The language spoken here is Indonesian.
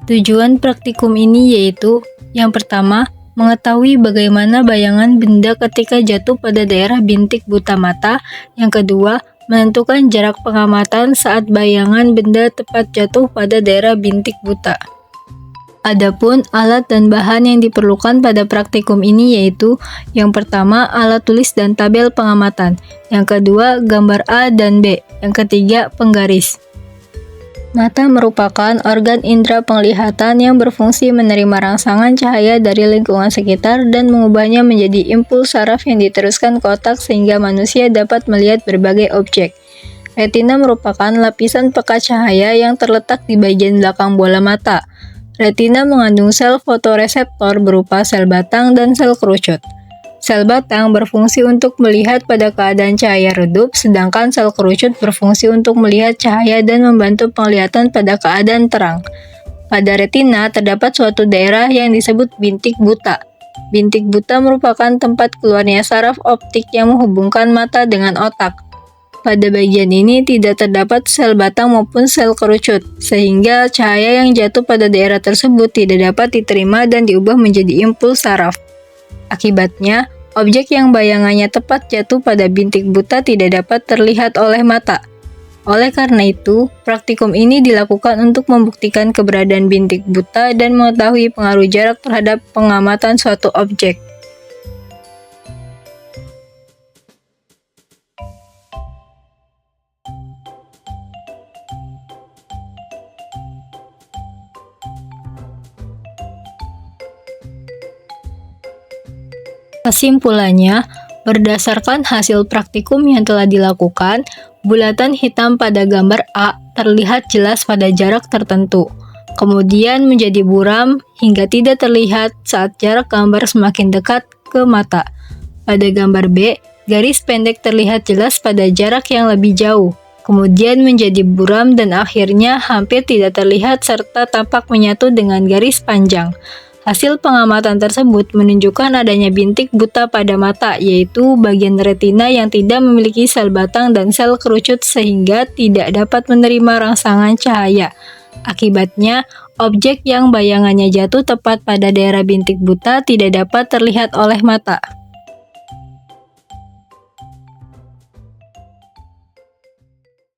Tujuan praktikum ini yaitu yang pertama, mengetahui bagaimana bayangan benda ketika jatuh pada daerah bintik buta mata. Yang kedua, menentukan jarak pengamatan saat bayangan benda tepat jatuh pada daerah bintik buta. Adapun alat dan bahan yang diperlukan pada praktikum ini yaitu yang pertama, alat tulis dan tabel pengamatan. Yang kedua, gambar A dan B. Yang ketiga, penggaris. Mata merupakan organ indera penglihatan yang berfungsi menerima rangsangan cahaya dari lingkungan sekitar dan mengubahnya menjadi impuls saraf yang diteruskan ke otak sehingga manusia dapat melihat berbagai objek. Retina merupakan lapisan pekat cahaya yang terletak di bagian belakang bola mata. Retina mengandung sel fotoreseptor berupa sel batang dan sel kerucut. Sel batang berfungsi untuk melihat pada keadaan cahaya redup, sedangkan sel kerucut berfungsi untuk melihat cahaya dan membantu penglihatan pada keadaan terang. Pada retina terdapat suatu daerah yang disebut bintik buta. Bintik buta merupakan tempat keluarnya saraf optik yang menghubungkan mata dengan otak. Pada bagian ini tidak terdapat sel batang maupun sel kerucut, sehingga cahaya yang jatuh pada daerah tersebut tidak dapat diterima dan diubah menjadi impuls saraf. Akibatnya, objek yang bayangannya tepat jatuh pada bintik buta tidak dapat terlihat oleh mata. Oleh karena itu, praktikum ini dilakukan untuk membuktikan keberadaan bintik buta dan mengetahui pengaruh jarak terhadap pengamatan suatu objek. Kesimpulannya, berdasarkan hasil praktikum yang telah dilakukan, bulatan hitam pada gambar A terlihat jelas pada jarak tertentu, kemudian menjadi buram hingga tidak terlihat saat jarak gambar semakin dekat ke mata. Pada gambar B, garis pendek terlihat jelas pada jarak yang lebih jauh, kemudian menjadi buram dan akhirnya hampir tidak terlihat serta tampak menyatu dengan garis panjang. Hasil pengamatan tersebut menunjukkan adanya bintik buta pada mata, yaitu bagian retina yang tidak memiliki sel batang dan sel kerucut sehingga tidak dapat menerima rangsangan cahaya. Akibatnya, objek yang bayangannya jatuh tepat pada daerah bintik buta tidak dapat terlihat oleh mata.